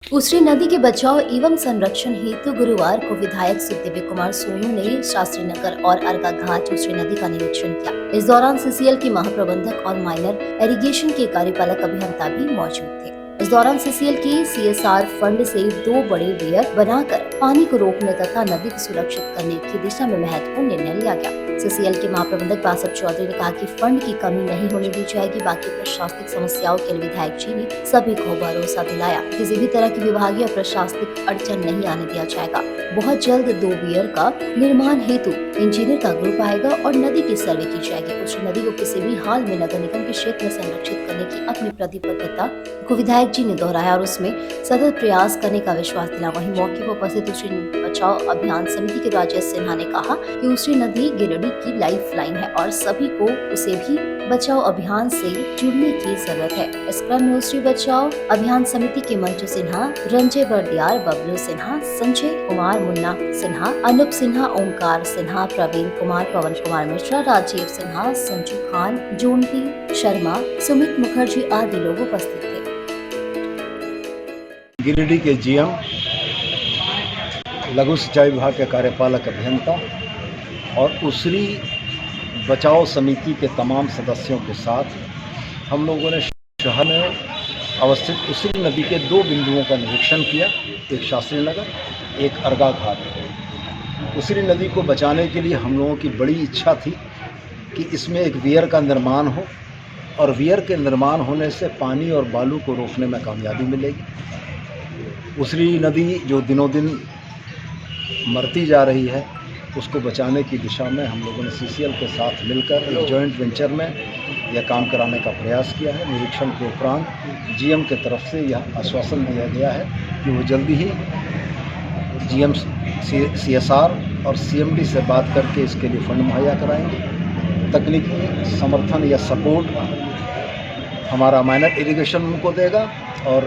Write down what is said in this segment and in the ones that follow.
उसरी नदी के बचाव एवं संरक्षण हेतु गुरुवार को विधायक सुखदेव कुमार सोनू ने शास्त्री नगर और अर्का घाट उसरी नदी का निरीक्षण किया। इस दौरान सीसीएल के महाप्रबंधक और माइनर इरिगेशन के कार्यपालक अभियंता भी मौजूद थे। इस दौरान सीसीएल की सीएसआर फंड से 2 बड़े वेयर बनाकर पानी को रोकने तथा नदी को सुरक्षित करने की दिशा में महत्वपूर्ण निर्णय लिया गया। सीसीएल के महाप्रबंधक बासव चौधरी ने कहा कि फंड की कमी नहीं होने दी जाएगी। बाकी प्रशासनिक समस्याओं के लिए विधायक जी ने सभी को भरोसा दिलाया, किसी भी तरह की विभागीय और प्रशासनिक अड़चन नहीं आने दिया जाएगा। बहुत जल्द 2 वेयर का निर्माण हेतु इंजीनियर का ग्रुप आएगा और नदी की सर्वे की जाएगी। उस नदी को किसी भी हाल में नगर निगम के क्षेत्र में संरक्षित करने की अपनी प्रतिबद्धता को विधायक जी ने दोहराया और उसमें सतत प्रयास करने का विश्वास दिला। वहीं मौके पर उपस्थित उसरी बचाव अभियान समिति के राजेश सिन्हा ने कहा कि उसरी नदी गिरिडीह की लाइफ लाइन है और सभी को उसे भी बचाओ अभियान से जुड़ने की जरूरत है। इस क्रम में उसरी बचाओ अभियान समिति के मंजू सिन्हा, रंजय बरदियार, बबलू सिन्हा, संजय कुमार, मुन्ना सिन्हा, अनूप सिन्हा, ओंकार सिन्हा, प्रवीण कुमार, पवन कुमार मिश्रा, राजीव सिन्हा, संजू खान, जोंटी शर्मा, सुमित मुखर्जी आदि लोग उपस्थित थे। गिरिडीह के जीएम, लघु सिंचाई विभाग के कार्यपालक अभियंता और उसरी बचाव समिति के तमाम सदस्यों के साथ हम लोगों ने शहर में अवस्थित उसरी नदी के 2 बिंदुओं का निरीक्षण किया, एक शास्त्री नगर, एक अर्का घाट। उसरी नदी को बचाने के लिए हम लोगों की बड़ी इच्छा थी कि इसमें एक वेयर का निर्माण हो और वेयर के निर्माण होने से पानी और बालू को रोकने में कामयाबी मिलेगी। उसरी नदी जो दिनों दिन मरती जा रही है, उसको बचाने की दिशा में हम लोगों ने सीसीएल के साथ मिलकर एक जॉइंट वेंचर में यह काम कराने का प्रयास किया है। निरीक्षण के उपरांत जीएम के तरफ से यह आश्वासन दिया गया है कि वो जल्दी ही जीएम, सीएसआर और सीएमडी से बात करके इसके लिए फंड मुहैया कराएंगे। तकनीकी समर्थन या सपोर्ट हमारा माइनर इरिगेशन उनको देगा और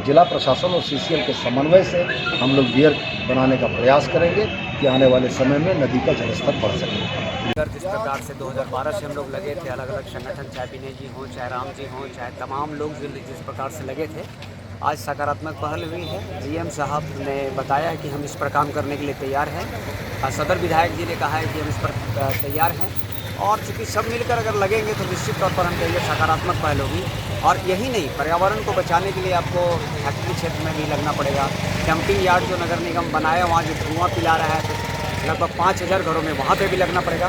जिला प्रशासन और सीसीएल के समन्वय से हम लोग वेयर बनाने का प्रयास करेंगे कि आने वाले समय में नदी का जलस्तर बढ़ सके। जिस प्रकार से 2012 से हम लोग लगे थे, अलग अलग संगठन, चाहे विनय जी हों, चाहे राम जी हों, चाहे तमाम लोग जिस प्रकार से लगे थे, आज सकारात्मक पहल हुई है। जीएम साहब ने बताया कि हम इस पर काम करने के लिए तैयार हैं। सदर विधायक जी ने कहा है कि हम इस पर तैयार हैं और चूँकि सब मिलकर अगर लगेंगे तो निश्चित तौर पर हम कहेंगे सकारात्मक पहल होगी। और यही नहीं, पर्यावरण को बचाने के लिए आपको फैक्ट्री क्षेत्र में भी लगना पड़ेगा। डंपिंग यार्ड जो नगर निगम बनाया, वहाँ जो धुआं पिला रहा है, तो लगभग 5000 घरों में वहाँ पे भी लगना पड़ेगा।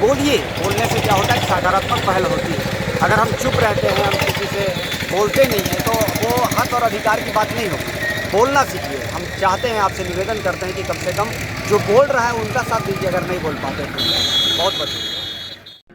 बोलिए, बोलने से क्या होता है, सकारात्मक पहल होती है। अगर हम चुप रहते हैं, हम किसी से बोलते नहीं हैं, तो वो हक और अधिकार की बात नहीं होगी। बोलना सीखिए। हम चाहते हैं, आपसे निवेदन करते हैं कि कम से कम जो बोल रहा है उनका साथ दीजिए, अगर नहीं बोल पाते तो। बहुत बहुत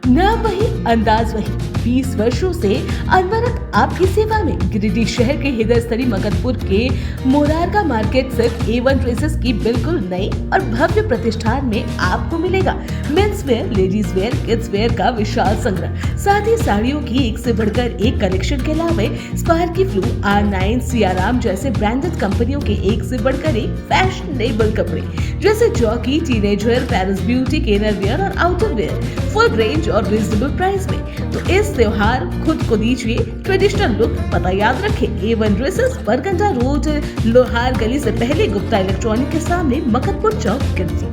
न वही अंदाज वही 20 वर्षों से अनवरत आपकी सेवा में। गिरिडीह शहर के हृदय स्थली मगधपुर के मोरारका मार्केट सिर्फ A1 ड्रेसेस की बिल्कुल नई और भव्य प्रतिष्ठान में आपको मिलेगा men's wear, ladies wear, kids where का विशाल संग्रह। साथ ही साड़ियों की एक से बढ़कर एक कलेक्शन के अलावा स्पार्की फ्लू, R9, सियाराम जैसे ब्रांडेड कंपनियों के एक से बढ़कर एक फैशनेबल कपड़े जैसे जॉकी, टीनेजर, पेरिस ब्यूटी, केनर वेयर और आउटर वेयर, फुल रेंज और रीजनेबल प्राइस में। तो इस त्योहार खुद को दीजिए ट्रेडिशनल लुक। पता याद रखें, A1 ड्रेसेस, बरगंडा रोड, लोहार गली से पहले गुप्ता इलेक्ट्रॉनिक के सामने, मगधपुर चौक, गिरिडीह।